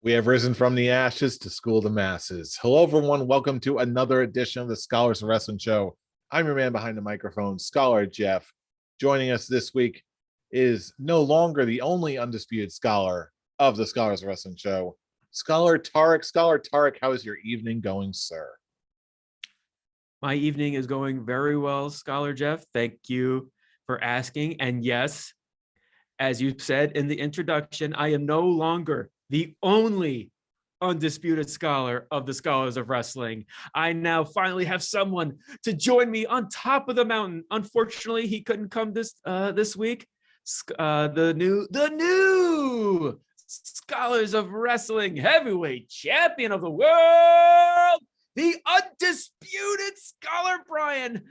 We have risen from the ashes to school the masses. Hello, everyone. Welcome to another edition of the Scholars of Wrestling Show. I'm your man behind the microphone, Scholar Jeff. Joining us this week is no longer the only undisputed scholar of the Scholars of Wrestling Show, Scholar Tarek. Scholar Tarek, how is your evening going, sir? My evening is going very well, Scholar Jeff. Thank you for asking. And yes, as you said in the introduction, I am no longer the only undisputed scholar of the Scholars of Wrestling. I now finally have someone to join me on top of the mountain. Unfortunately, he couldn't come this week. The new Scholars of Wrestling heavyweight champion of the world, the undisputed Scholar Brian,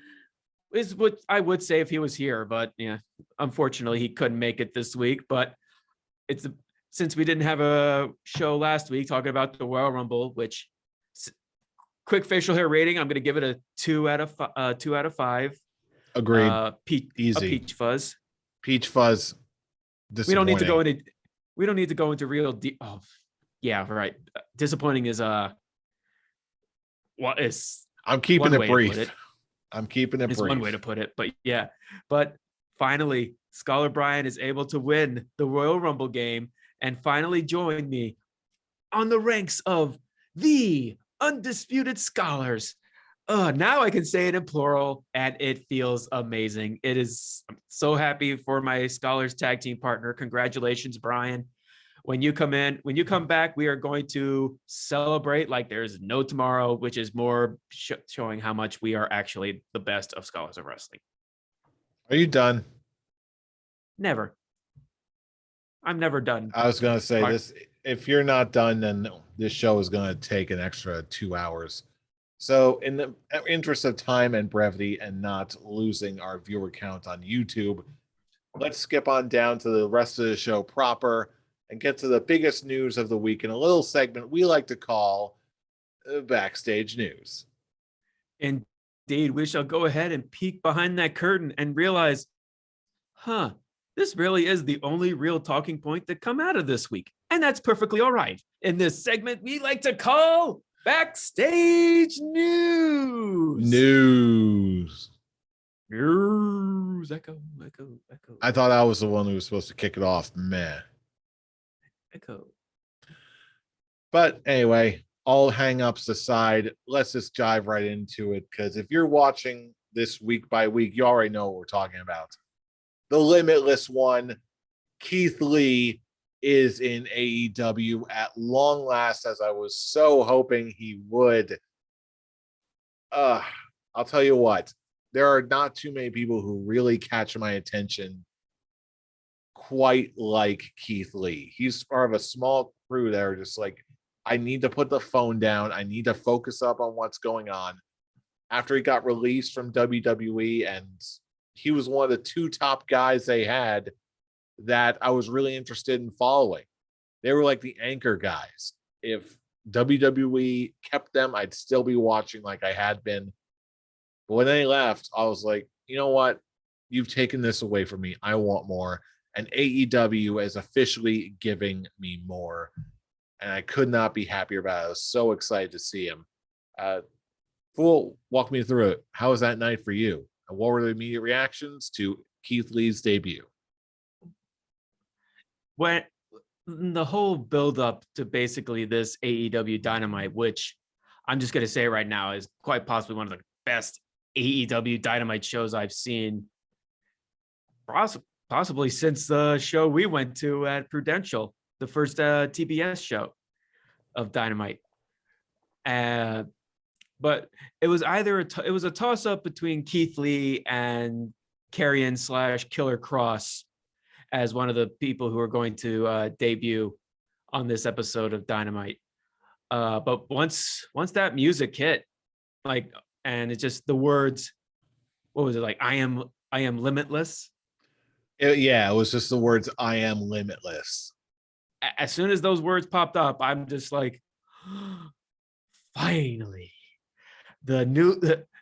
is what I would say if he was here, but yeah, unfortunately he couldn't make it this week. But since we didn't have a show last week talking about the Royal Rumble, which quick facial hair rating, I'm going to give it a 2 out of 5. Agreed. Easy. A peach fuzz. Peach fuzz. We don't need to go into real deep. Oh, yeah, right. Disappointing is what is. I'm keeping it brief. I'm keeping it brief. It's one way to put it, but yeah. But finally, Scholar Brian is able to win the Royal Rumble game and finally join me on the ranks of the undisputed scholars. Now I can say it in plural, and it feels amazing. I'm so happy for my Scholars tag team partner. Congratulations, Brian. When you come back, we are going to celebrate like there's no tomorrow, which is more showing how much we are actually the best of Scholars of Wrestling. Are you done? Never. I'm never done. I was going to say this. If you're not done, then this show is going to take an extra 2 hours. So in the interest of time and brevity and not losing our viewer count on YouTube, let's skip on down to the rest of the show proper and get to the biggest news of the week in a little segment we like to call Backstage News. Indeed, we shall go ahead and peek behind that curtain and realize, this really is the only real talking point that come out of this week. And that's perfectly all right. In this segment, we like to call Backstage News. Echo. I thought I was the one who was supposed to kick it off. Meh. Echo. But anyway, all hang-ups aside, let's just dive right into it, because if you're watching this week by week, you already know what we're talking about. The Limitless one, Keith Lee, is in AEW at long last, as I was so hoping he would. I'll tell you what, there are not too many people who really catch my attention quite like Keith Lee. He's part of a small crew that are just like, I need to put the phone down. I need to focus up on what's going on. After he got released from WWE, and he was one of the 2 top guys they had that I was really interested in following. They were like the anchor guys. If WWE kept them, I'd still be watching like I had been. But when they left, I was like, you know what? You've taken this away from me. I want more. And AEW is officially giving me more. And I could not be happier about it. I was so excited to see him. Fool, walk me through it. How was that night for you? And what were the immediate reactions to Keith Lee's debut? When the whole build up to basically this AEW Dynamite, which I'm just going to say right now is quite possibly one of the best AEW Dynamite shows I've seen, possibly since the show we went to at Prudential, the first TBS show of Dynamite. But it was either it was a toss up between Keith Lee and Karrion/Killer Kross as one of the people who are going to debut on this episode of Dynamite. But once that music hit, like, and it's just the words, what was it like? I am limitless. It was just the words, I am limitless. As soon as those words popped up, I'm just like, finally, the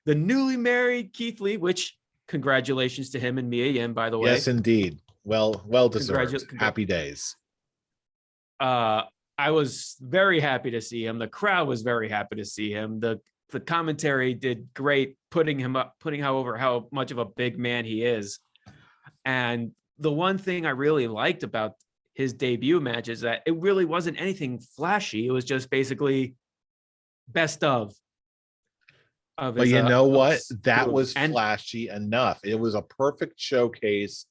newly married Keith Lee, which congratulations to him and Mia Yim, by the way. Yes, indeed. Well deserved. Happy days. I was very happy to see him. The crowd was very happy to see him. The commentary did great, putting him up, putting how much of a big man he is. And the one thing I really liked about his debut match is that it really wasn't anything flashy. It was just basically best of But his you know what? That moves. was And flashy enough. It was a perfect showcase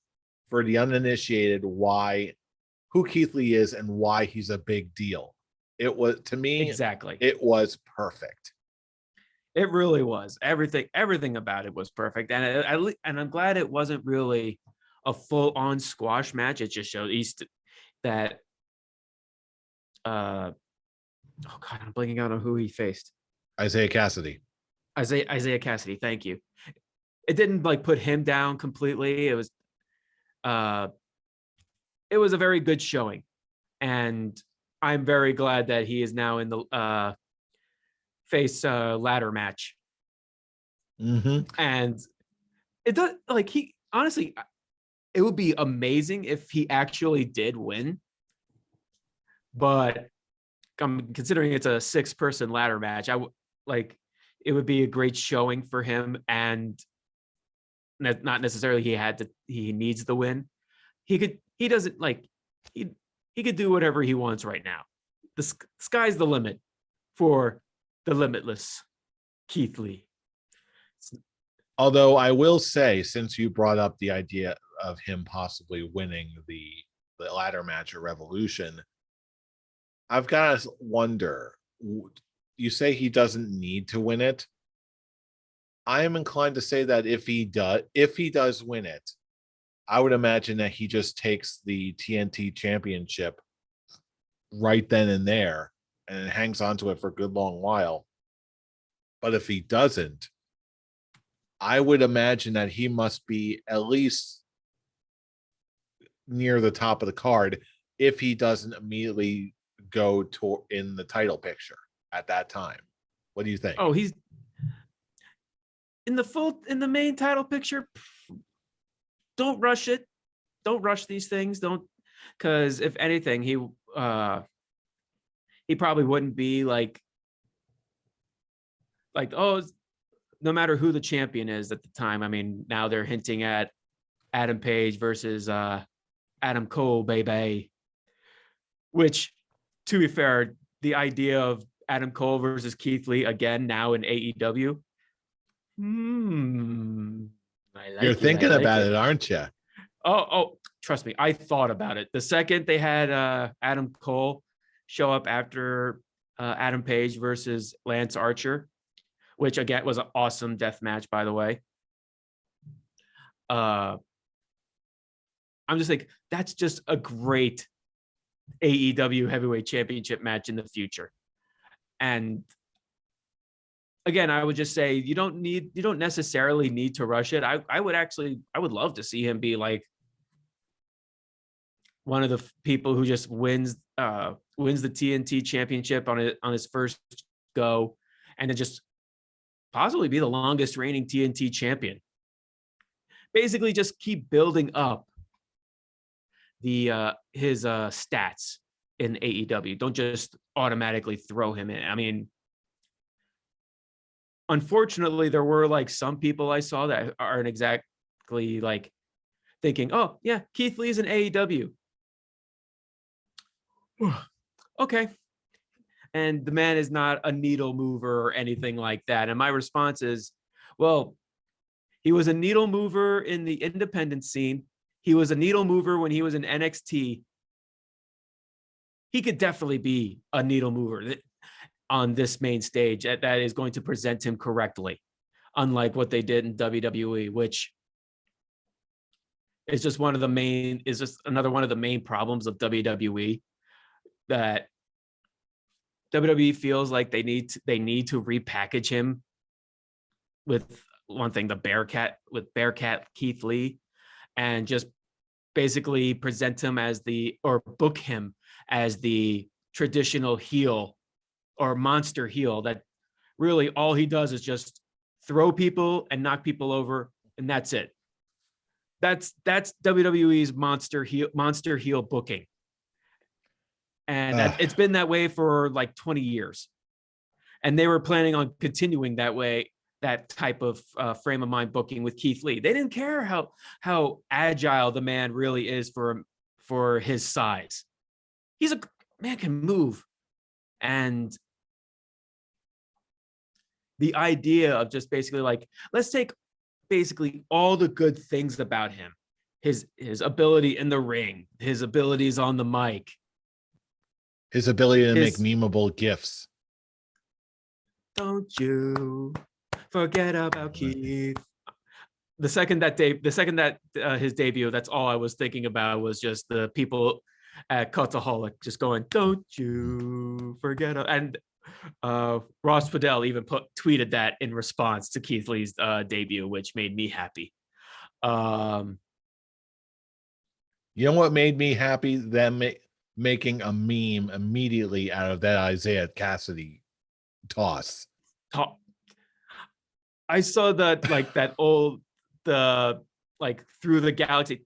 for the uninitiated who Keith Lee is and why he's a big deal. It was, to me, exactly. it was perfect. It really was. Everything about it was perfect. And I'm glad it wasn't really a full-on squash match. It just showed that oh god, I'm blanking out on who he faced. Isaiah Cassidy. Isaiah Cassidy, thank you. It didn't like put him down completely. Uh it was a very good showing. And I'm very glad that he is now in the face ladder match. Mm-hmm. And it does, like, he honestly, it would be amazing if he actually did win, but I'm considering it's a 6-person ladder match. Like, it would be a great showing for him, and not necessarily he needs the win. He doesn't like he could do whatever he wants right now. The sky's the limit for the limitless Keith Lee. Although I will say, since you brought up the idea of him possibly winning the ladder match at Revolution, I've got to wonder. You say he doesn't need to win it. I am inclined to say that if he does win it, I would imagine that he just takes the TNT championship right then and there and hangs on to it for a good long while. But if he doesn't, I would imagine that he must be at least near the top of the card if he doesn't immediately go to in the title picture at that time. What do you think? Oh, he's in the main title picture. Don't rush it. Don't rush these things. Don't, because if anything, he probably wouldn't be like oh, no matter who the champion is at the time. I mean, now they're hinting at Adam Page versus Adam Cole, baby. Which, to be fair, the idea of Adam Cole versus Keith Lee again now in AEW. I like You're it. thinking I like about it. it, aren't you? Oh, trust me, I thought about it. The second they had Adam Cole show up after Adam Page versus Lance Archer, which again was an awesome death match, by the way. I'm just like, that's just a great AEW heavyweight championship match in the future. And again, I would just say you don't necessarily need to rush it. I would love to see him be like one of the people who just wins the TNT championship on his first go, and then just possibly be the longest reigning TNT champion. Basically, just keep building up his stats in AEW. Don't just automatically throw him in. I mean, unfortunately, there were like some people I saw that aren't exactly like thinking, oh yeah, Keith Lee's in AEW. Okay. And the man is not a needle mover or anything like that. And my response is, well, he was a needle mover in the independent scene. He was a needle mover when he was in NXT. He could definitely be a needle mover on this main stage that is going to present him correctly, unlike what they did in WWE, which is just another one of the main problems of WWE, that WWE feels like they need to repackage him with one thing, Bearcat Keith Lee, and just basically present him or book him as the traditional heel or monster heel that really all he does is just throw people and knock people over, and that's it. That's WWE's monster heel booking. And it's been that way for like 20 years. And they were planning on continuing that way, that type of frame of mind booking with Keith Lee. They didn't care how agile the man really is for his size. He's a man, can move. And the idea of just basically like, let's take basically all the good things about him, his ability in the ring, his abilities on the mic, his ability to make memeable gifs. Don't you forget about Keith. The second that his debut, that's all I was thinking about was just the people at Cultaholic just going, "Don't you forget." And Ross Fidel even tweeted that in response to Keith Lee's debut, which made me happy. You know what made me happy? Them making a meme immediately out of that Isaiah Cassidy toss. I saw that, like that old, the like through the galaxy,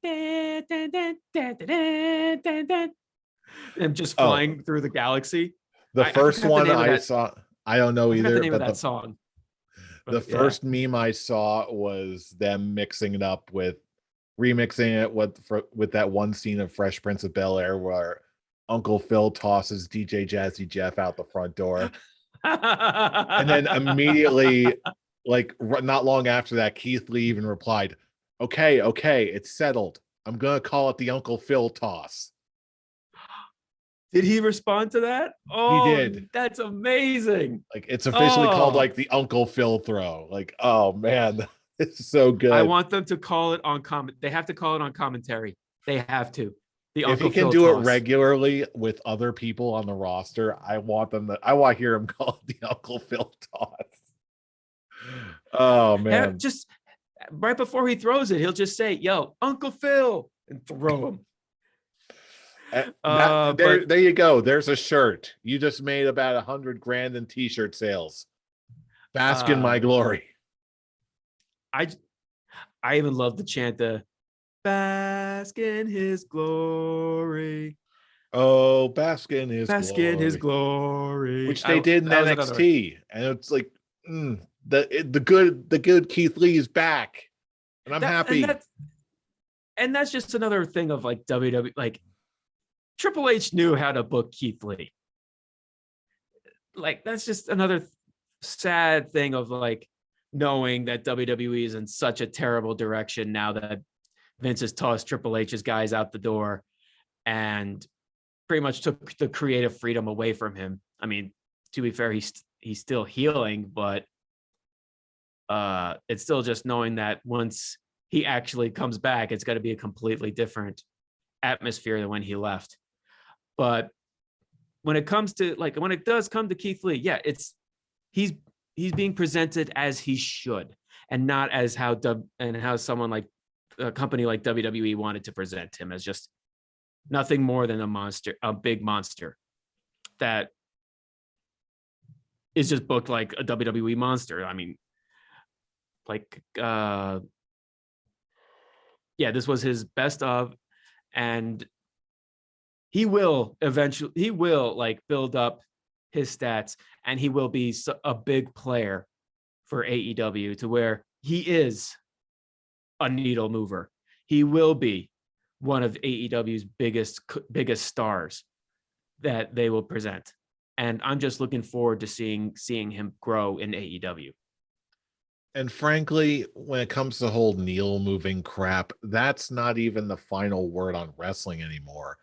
and just flying through the galaxy. The first one I saw, I don't know either. The name of that song. The first meme I saw was them mixing it up with remixing it with that one scene of Fresh Prince of Bel-Air where Uncle Phil tosses DJ Jazzy Jeff out the front door. And then immediately, like not long after that, Keith Lee even replied, okay, it's settled. I'm going to call it the Uncle Phil toss. Did he respond to that? Oh, he did. That's amazing. Like it's officially called like the Uncle Phil throw. Like, oh man, it's so good. I want them to call it on They have to call it on commentary. They have to. If he can do it regularly with other people on the roster, I want to hear him call it the Uncle Phil toss. Oh man. Just right before he throws it, he'll just say, "Yo, Uncle Phil," and throw him. There you go. There's a shirt. You just made about $100,000 in t-shirt sales. Bask in my glory. I even love the chant, the bask in his glory. Oh, bask in his glory. Which they did in NXT. And it's like the good Keith Lee is back. And I'm happy. And that's just another thing of like WWE, like Triple H knew how to book Keith Lee. Like that's just another sad thing of like knowing that WWE is in such a terrible direction now that Vince has tossed Triple H's guys out the door and pretty much took the creative freedom away from him. I mean, to be fair, he's still healing, but it's still just knowing that once he actually comes back, it's going to be a completely different atmosphere than when he left. But when it comes to when it does come to Keith Lee, yeah, he's being presented as he should, and not as how someone like a company like WWE wanted to present him, as just nothing more than a monster, a big monster that is just booked like a WWE monster. I mean, this was his best of, and he will like build up his stats, and he will be a big player for AEW to where he is a needle mover. He will be one of AEW's biggest stars that they will present. And I'm just looking forward to seeing him grow in AEW. And frankly, when it comes to the whole needle moving crap, that's not even the final word on wrestling anymore.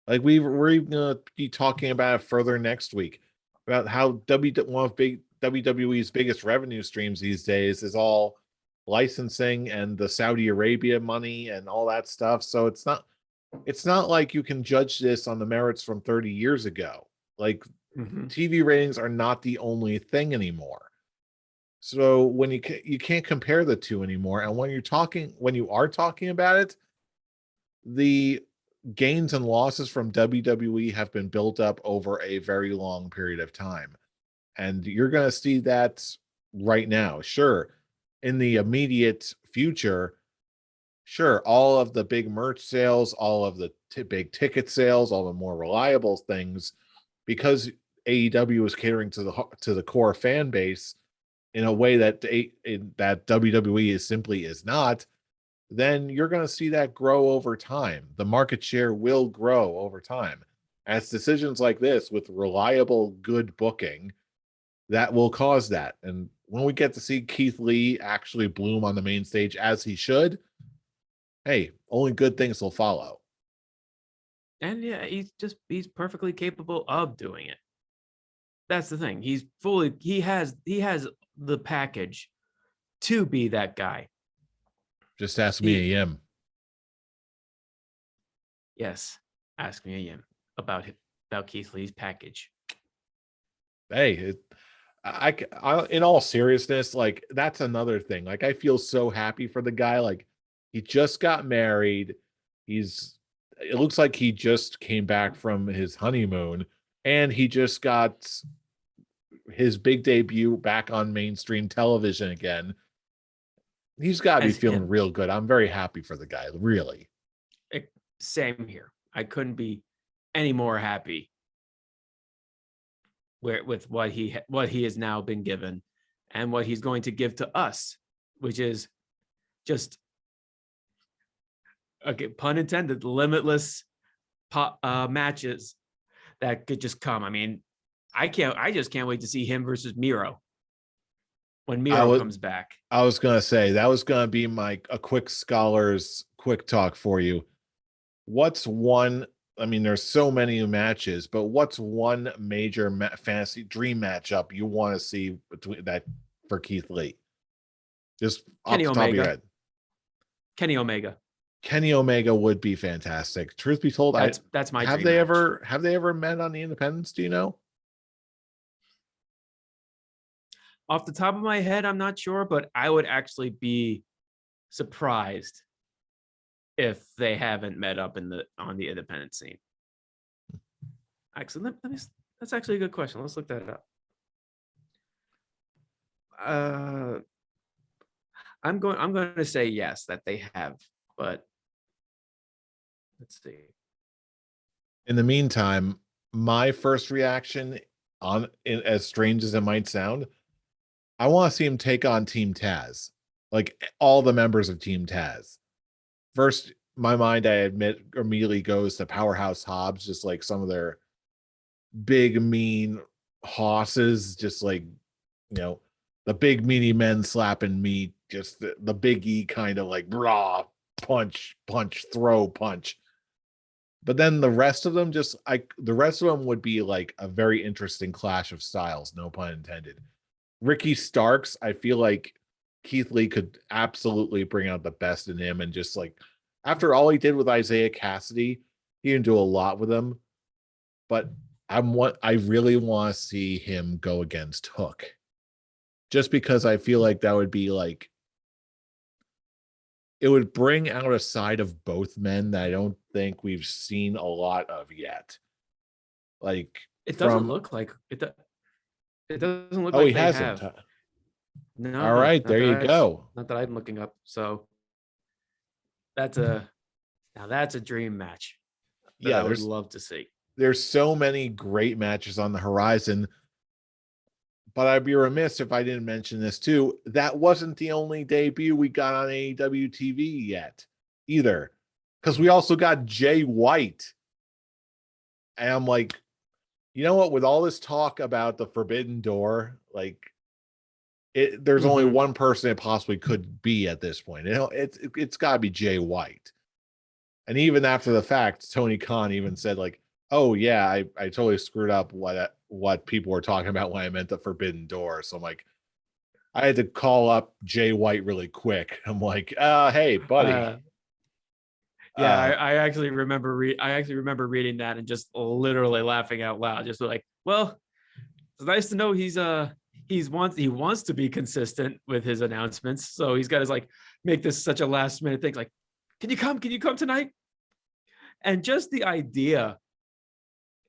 Like we're going to be talking about it further next week about how one of WWE's biggest revenue streams these days is all licensing and the Saudi Arabia money and all that stuff. So it's not like you can judge this on the merits from 30 years ago. Like TV ratings are not the only thing anymore. So when you can't compare the two anymore, and when you are talking about it, the gains and losses from WWE have been built up over a very long period of time, and you're going to see that right now. Sure, in the immediate future, Sure, all of the big merch sales, all of the big ticket sales, all the more reliable things, because AEW is catering to the core fan base in a way that that WWE is not, then you're going to see that grow over time. The market share will grow over time. As decisions like this with reliable, good booking, that will cause that. And when we get to see Keith Lee actually bloom on the main stage as he should, hey, only good things will follow. And yeah, he's perfectly capable of doing it. That's the thing. He has the package to be that guy. Just ask He me AM. Yes, ask me again about Keith Lee's package. Hey, in all seriousness, like that's another thing. Like I feel so happy for the guy. Like he just got married. It looks like he just came back from his honeymoon, and he just got his big debut back on mainstream television again. He's got to be As feeling him. real good. I'm very happy for the guy, really. Same here. I couldn't be any more happy with what he has now been given and what he's going to give to us, which is just, okay, pun intended, limitless matches that could just come. I mean, I just can't wait to see him versus Miro when Miro comes back. I was gonna say that was gonna be a quick scholar's quick talk for you. What's one? I mean, there's so many matches, but what's one major fantasy dream matchup you want to see between that for Keith Lee? Just off Kenny the top of your Omega. head. Kenny Omega. Kenny Omega would be fantastic. Truth be told, That's my dream match. Have they ever met on the independents? Do you know? Off the top of my head, I'm not sure, but I would actually be surprised if they haven't met up on the independent scene. Actually, that's actually a good question. Let's look that up. I'm going to say yes, that they have, but let's see. In the meantime, my first reaction as strange as it might sound, I want to see him take on Team Taz, like all the members of Team Taz. First, my mind, I admit, immediately goes to Powerhouse Hobbs, just like some of their big, mean hosses, just like, the big, meaty men slapping meat, just the Big E kind of like raw punch, throw, punch. But then the rest of them the rest of them would be like a very interesting clash of styles, no pun intended. Ricky Starks, I feel like Keith Lee could absolutely bring out the best in him, and just like after all he did with Isaiah Cassidy, he didn't do a lot with him. But I really want to see him go against Hook. Just because I feel like that would be like it would bring out a side of both men that I don't think we've seen a lot of yet. Like It doesn't look like it. It doesn't look like he they hasn't. have. No, All right, there you go. Not that I'm looking up. So that's a dream match that I would love to see. There's so many great matches on the horizon, but I'd be remiss if I didn't mention this too. That wasn't the only debut we got on AEW TV yet either, because we also got Jay White. And I'm like, you know what? With all this talk about the Forbidden Door, like there's only one person it possibly could be at this point. It's got to be Jay White. And even after the fact, Tony Khan even said like, "Oh yeah, I totally screwed up what people were talking about when I meant the Forbidden Door." So I'm like, I had to call up Jay White really quick. I'm like, "Hey, buddy." I actually remember reading that and just literally laughing out loud. Just like, well, it's nice to know he wants to be consistent with his announcements. So he's got to like make this such a last minute thing. Like, can you come tonight? And just the idea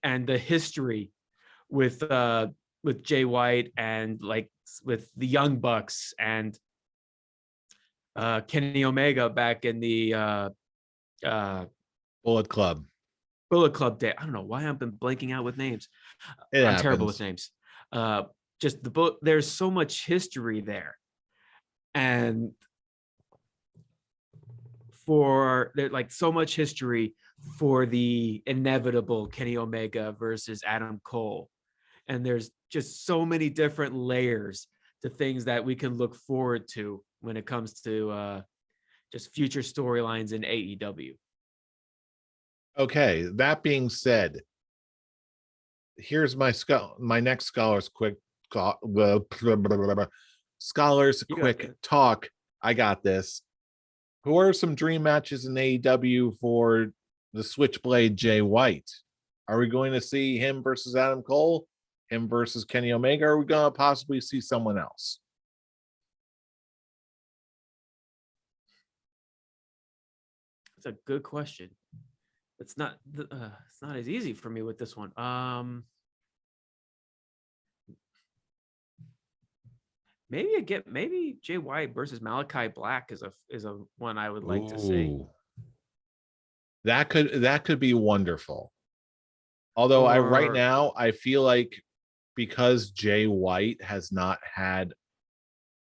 and the history with Jay White and like with the Young Bucks and Kenny Omega back in the Bullet Club. Bullet Club day. I don't know why I've been blanking out with names. It I'm terrible happens. with names. Just the book. There's so much history there, and for there's like so much history for the inevitable Kenny Omega versus Adam Cole, and there's just so many different layers to things that we can look forward to when it comes to just future storylines in AEW. Okay, that being said, here's my next scholar's quick scholars You got quick that. talk. I got this. Who are some dream matches in AEW for the Switchblade Jay White? Are we going to see him versus Adam Cole, him versus Kenny Omega, or are we going to possibly see someone else? That's a good question. It's not as easy for me with this one. Maybe Jay White versus Malachi Black is a one I would like to see. Ooh. That could be wonderful. Although right Or now I feel like because Jay White has not had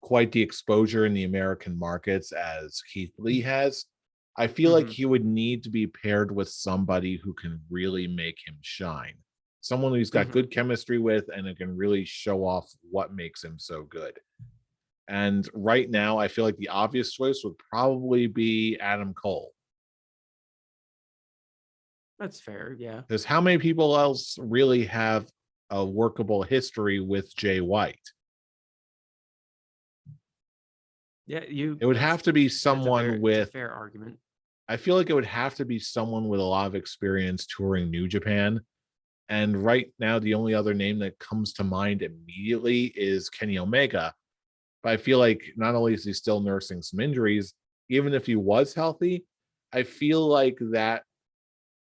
quite the exposure in the American markets as Keith Lee has, I feel like Mhm, he would need to be paired with somebody who can really make him shine. Someone who's got mhm. good chemistry with and who can really show off what makes him so good. And right now, I feel like the obvious choice would probably be Adam Cole. That's fair. Yeah. Because how many people else really have a workable history with Jay White? Yeah, It would have to be someone that's a with, fair argument. I feel like it would have to be someone with a lot of experience touring New Japan. And right now, the only other name that comes to mind immediately is Kenny Omega. But I feel like not only is he still nursing some injuries, even if he was healthy, I feel like that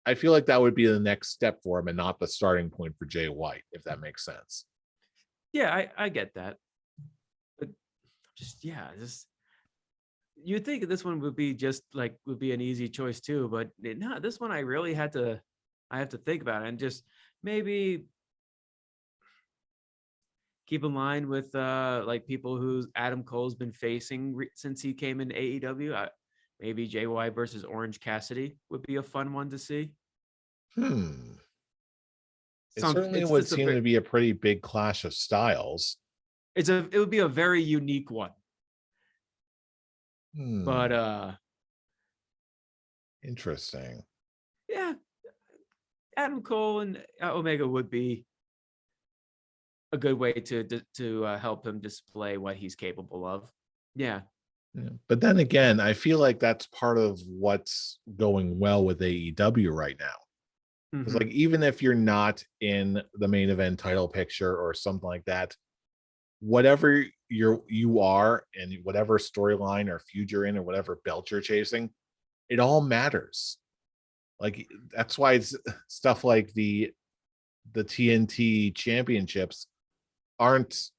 I feel like that would be the next step for him and not the starting point for Jay White, if that makes sense. Yeah, I get that. But just you'd think this one would be would be an easy choice too, but no, this one I have to think about it and just maybe keep in line with like people who Adam Cole's been facing since he came in AEW. Maybe JY versus Orange Cassidy would be a fun one to see. Hmm. It certainly It's would just a seem to be a pretty big clash of styles. it would be a very unique one. But Hmm. Interesting. yeah, Adam Cole and Omega would be a good way to help him display what he's capable of. Yeah. Yeah. But then again, I feel like that's part of what's going well with AEW right now. Because like Hmm. even if you're not in the main event title picture or something like that, whatever you are and whatever storyline or feud you're in or whatever belt you're chasing, it all matters. Like that's why it's stuff like the TNT championships aren't,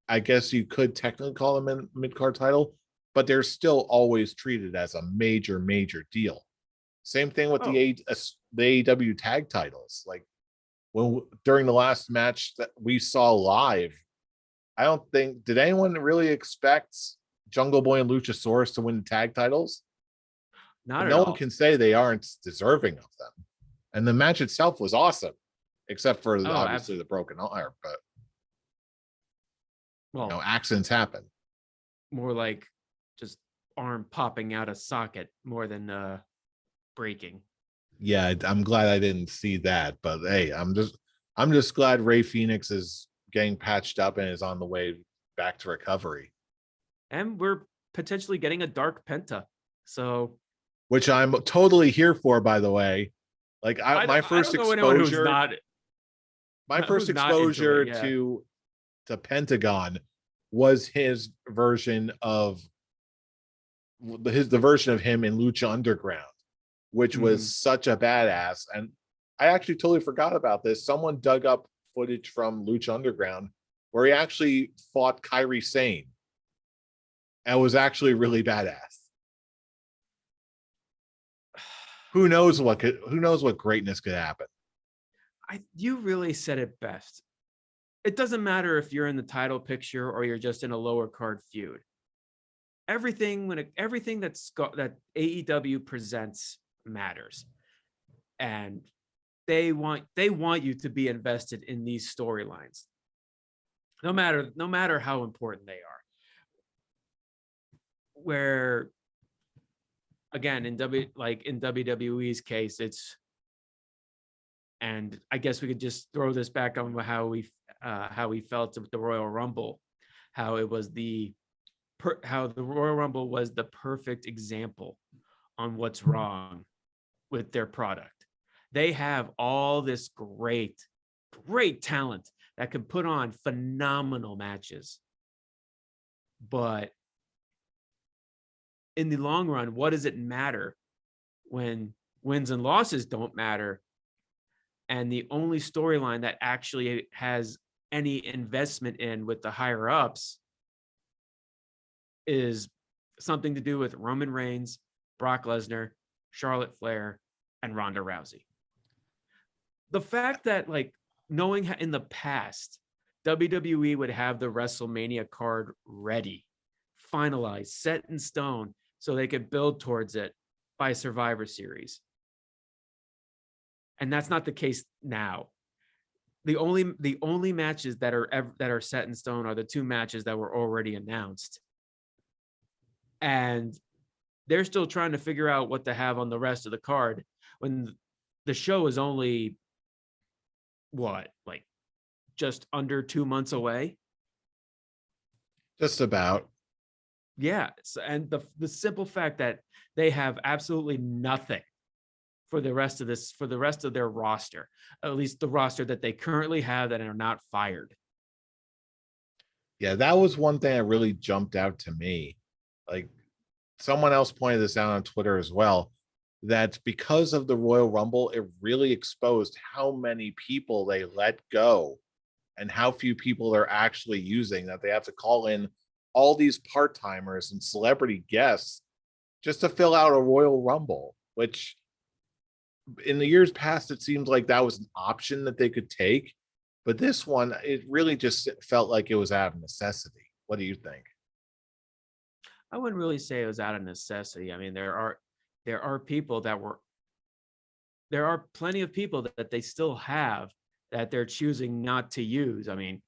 I guess you could technically call them a mid-card title, but they're still always treated as a major deal. Same thing with Oh, the AEW tag titles. Like when during the last match that we saw live, I don't think did anyone really expect Jungle Boy and Luchasaurus to win the tag titles, but not at no one all. can say they aren't deserving of them. And the match itself was awesome, except for Oh, obviously the broken arm. But well, accidents happen. more like just arm popping out of socket more than breaking. Yeah, I'm glad I didn't see that. But hey, I'm just glad Ray Phoenix is getting patched up and is on the way back to recovery, And we're potentially getting a Dark Penta. So which I'm totally here for. By the way, like I don't know anyone my first who's not into it. exposure Yeah. to Pentagon was his version of the version of him in Lucha Underground, which was Hmm. such a badass. And I actually totally forgot about this. Someone dug up footage from Lucha Underground where he actually fought Kairi Sane. and was actually really badass. Who knows what greatness could happen. You really said it best. It doesn't matter if you're in the title picture or you're just in a lower card feud. Everything that AEW presents matters, and they want you to be invested in these storylines, no matter how important they are. Where again in WWE's case, it's, and I guess we could just throw this back on how we felt with the Royal Rumble, how it was how the Royal Rumble was the perfect example on what's wrong with their product. They have all this great talent that can put on phenomenal matches. But in the long run, what does it matter when wins and losses don't matter? And the only storyline that actually has any investment in with the higher ups is something to do with Roman Reigns, Brock Lesnar, Charlotte Flair, and Ronda Rousey. The fact that, like, knowing in the past, WWE would have the WrestleMania card ready, finalized, set in stone, so they could build towards it by Survivor Series. And that's not the case now. The only matches that are set in stone are the two matches that were already announced. And they're still trying to figure out what to have on the rest of the card when the show is only just under 2 months away. Just about. Yeah. And the simple fact that they have absolutely nothing for the rest of their roster, at least the roster that they currently have that are not fired. Yeah, that was one thing that really jumped out to me. Like, someone else pointed this out on Twitter as well, that because of the Royal Rumble, it really exposed how many people they let go and how few people they're actually using, that they have to call in all these part-timers and celebrity guests just to fill out a Royal Rumble, which in the years past, it seemed like that was an option that they could take. But this one, it really just felt like it was out of necessity. What do you think? I wouldn't really say it was out of necessity. I mean, there are plenty of people that they still have that they're choosing not to use. I mean,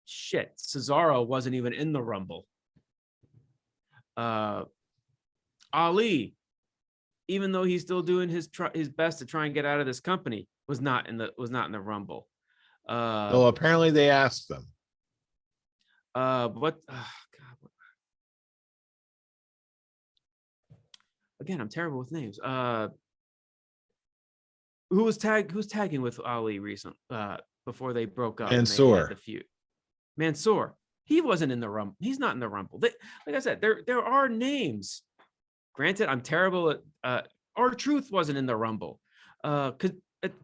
shit, Cesaro wasn't even in the Rumble. Ali, even though he's still doing his best to try and get out of this company, was not in the Rumble. So apparently they asked them. God. Again, I'm terrible with names. Who's tagging with Ali recent before they broke up? Mansoor. And they had the feud. Mansoor. He wasn't in the Rumble. He's not in the Rumble. Like I said, there are names. Granted, I'm terrible at R-Truth wasn't in the Rumble. Kira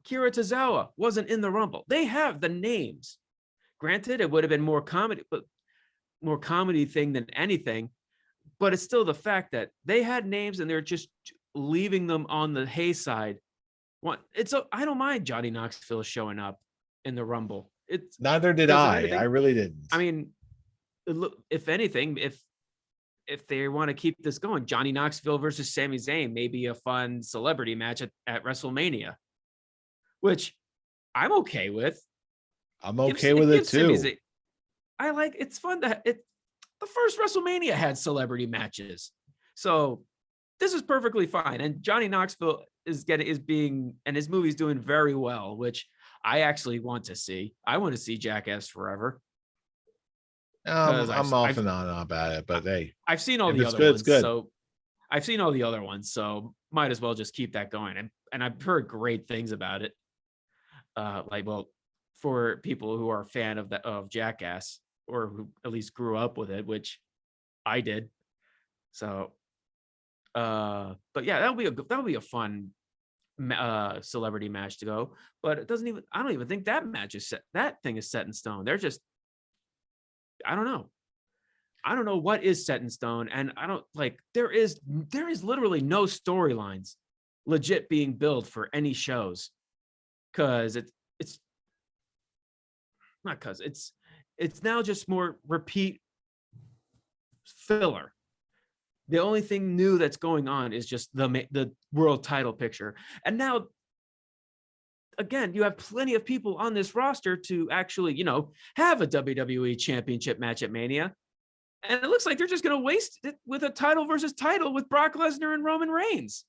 Tozawa wasn't in the Rumble. They have the names. Granted, it would have been more comedy thing than anything, but it's still the fact that they had names and they're just leaving them on the hay side. I don't mind Johnny Knoxville showing up in the Rumble. Neither did I. I really didn't. I mean, if anything, if they want to keep this going, Johnny Knoxville versus Sami Zayn may be a fun celebrity match at WrestleMania, which I'm okay with. I'm okay with it too. It's fun that the first WrestleMania had celebrity matches. So this is perfectly fine. And Johnny Knoxville is being, and his movie's doing very well, which I actually want to see. I want to see Jackass Forever. I'm off and on about it, but hey, I've seen all the other ones. It's good. So I've seen all the other ones, so might as well just keep that going. And I've heard great things about it. For people who are a fan of Jackass, or who at least grew up with it, which I did. So, but yeah, that'll be a fun celebrity match to go. But I don't even think that match is set. That thing is set in stone. They're just, I don't know. I don't know what is set in stone, and I don't like there is literally no storylines legit being built for any shows because it's not because it's now just more repeat filler. The only thing new that's going on is just the world title picture, and now again, you have plenty of people on this roster to actually, have a WWE championship match at Mania. And it looks like they're just going to waste it with a title versus title with Brock Lesnar and Roman Reigns.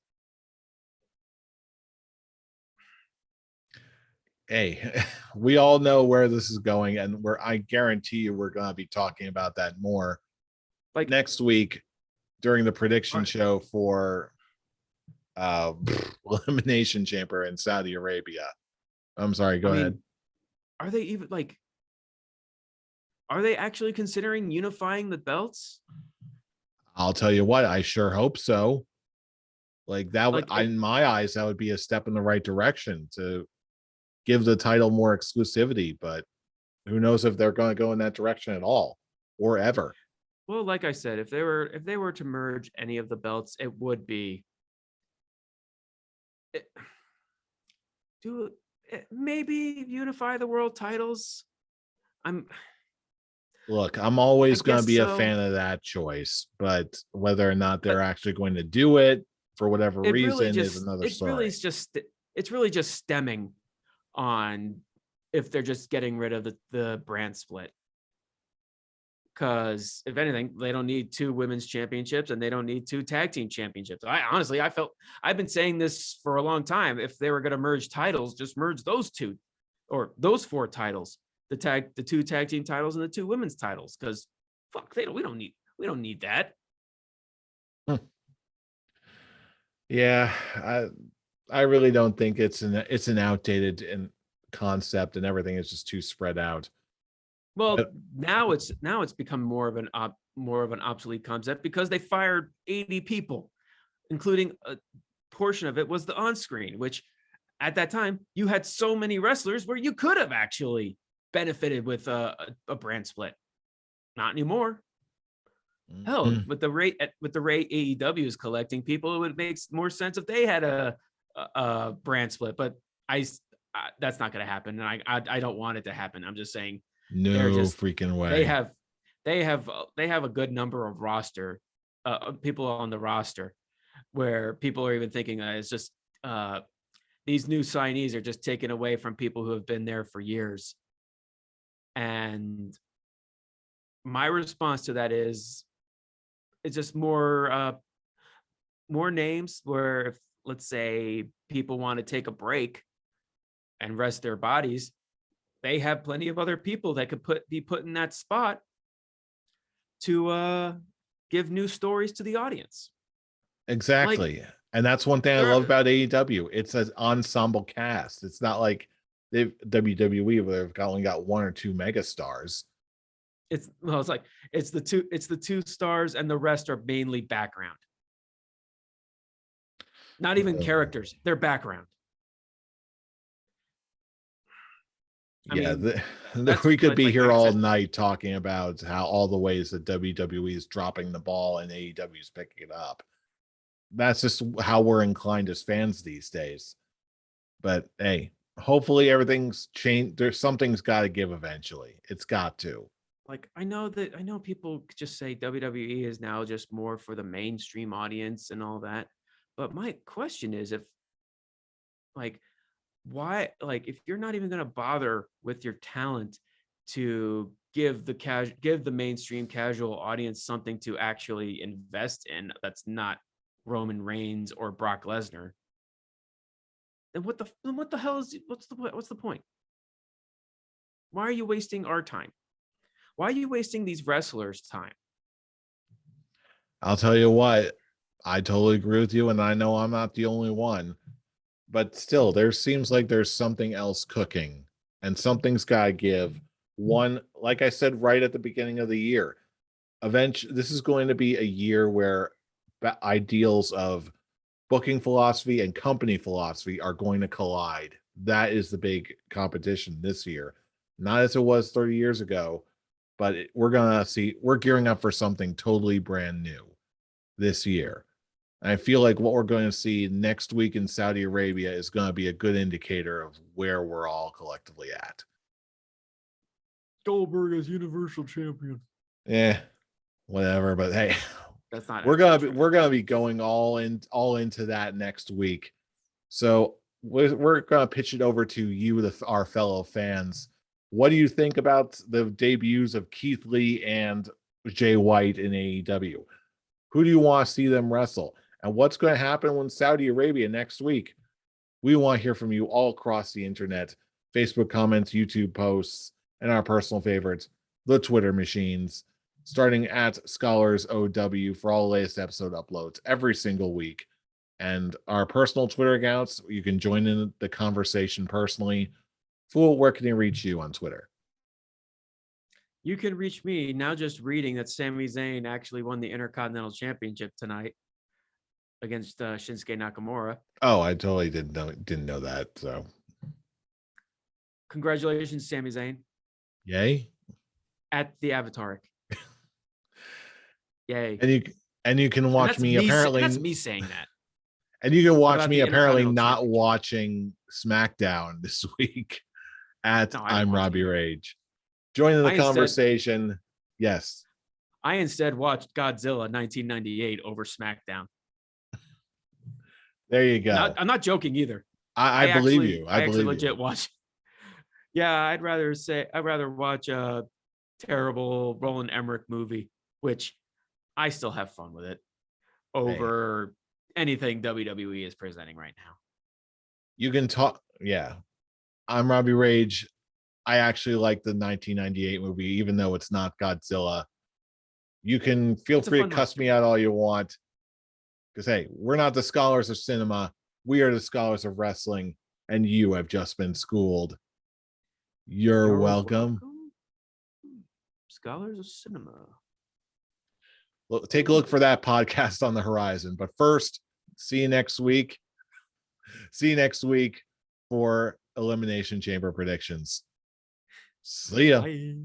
Hey, we all know where this is going, and I guarantee you we're going to be talking about that more Like next week during the prediction Right. show for Elimination Chamber in Saudi Arabia. I'm sorry, go ahead. Are they even are they actually considering unifying the belts? I'll tell you what, I sure hope so. Like that would, Like, in my eyes, that would be a step in the right direction to give the title more exclusivity. But who knows if they're going to go in that direction at all or ever. well, like I said, if they were to merge any of the belts, it would be maybe unify the world titles. Look, I'm I always going to guess be a so. fan of that choice, but whether or not they're But actually going to do it for whatever it really reason is just another story. it's really just stemming on if they're just getting rid of the brand split. Because if anything, they don't need 2 women's championships and they don't need 2 tag team championships. I've been saying this for a long time. If they were going to merge titles, just merge those 2 or those 4 titles, the 2 tag team titles and the 2 women's titles. Because fuck, we don't need that. Yeah, I really don't think it's an outdated concept, and everything is just too spread out. Well, But now it's become more of an obsolete concept because they fired 80 people, including a portion of it was the on screen, which at that time you had so many wrestlers where you could have actually benefited with a brand split. Not anymore. Hell, with the rate AEW is collecting people, it would make more sense if they had a brand split. But that's not going to happen, and I don't want it to happen. I'm just saying they're no just freaking they way. have they have a good number of people on the roster where people are even thinking it's just these new signees are just taken away from people who have been there for years. And my response to that is it's just more names where if let's say people want to take a break and rest their bodies, they have plenty of other people that could be put in that spot to give new stories to the audience. Like Exactly. And that's one thing I love about AEW. It's an ensemble cast. It's not like they've WWE where they've only got 1 or 2 mega stars. it's like it's the 2 stars and the rest are mainly background. Not even characters, they're background. Yeah, That's we could be like here I all said, night talking about how all the ways that WWE is dropping the ball and AEW is picking it up. That's just how we're inclined as fans these days. But hey, hopefully everything's changed. There's something's got to give eventually. It's got to. like I know people just say WWE is now just more for the mainstream audience and all that. But my question is like why if you're not even going to bother with your talent to give the mainstream casual audience something to actually invest in that's not Roman Reigns or Brock Lesnar, then what the hell is what's the point? Why are you wasting our time? Why are you wasting these wrestlers' time? I'll tell you what, I totally agree with you, and I know I'm not the only one. But still, there seems like there's something else cooking, and something's got to give. One, like I said right at the beginning of the year, eventually, this is going to be a year where ideals of booking philosophy and company philosophy are going to collide. That is the big competition this year. Not as it was 30 years ago, but we're gearing up for something totally brand new this year. And I feel like what we're going to see next week in Saudi Arabia is going to be a good indicator of where we're all collectively at. Goldberg as Universal Champion. Yeah, whatever. But hey, That's not. we're gonna be going all into that next week. So we're gonna pitch it over to you, our fellow fans. What do you think about the debuts of Keith Lee and Jay White in AEW? Who do you want to see them wrestle? And what's going to happen when Saudi Arabia next week? We want to hear from you all across the internet, Facebook comments, YouTube posts, and our personal favorites, the Twitter machines, starting at Scholars OW for all the latest episode uploads every single week. And our personal Twitter accounts, you can join in the conversation personally. Fool, where can you reach you on Twitter? You can reach me now just reading that Sami Zayn actually won the Intercontinental Championship tonight against Shinsuke Nakamura. Oh, I totally didn't know that. So congratulations, Sami Zayn. Yay. At the Avatar. Yay. And you can watch me apparently. That's me saying that. And you can watch me apparently not watching SmackDown this week at I'm Robbie Rage. Join in the conversation. Yes. I instead watched Godzilla 1998 over SmackDown. There you go. I'm not joking either. I believe you. I believe legit you. watch. Yeah, I'd rather watch a terrible Roland Emmerich movie, which I still have fun with it, over anything WWE is presenting right now. You can talk. Yeah. I'm Robbie Rage. I actually like the 1998 movie, even though it's not Godzilla. You can feel free to cuss me out all you want. Because, hey, we're not the scholars of cinema. We are the scholars of wrestling. And you have just been schooled. You're welcome. Scholars of cinema. Well, take a look for that podcast on the horizon. But first, see you next week. See you next week for Elimination Chamber predictions. See ya. Bye.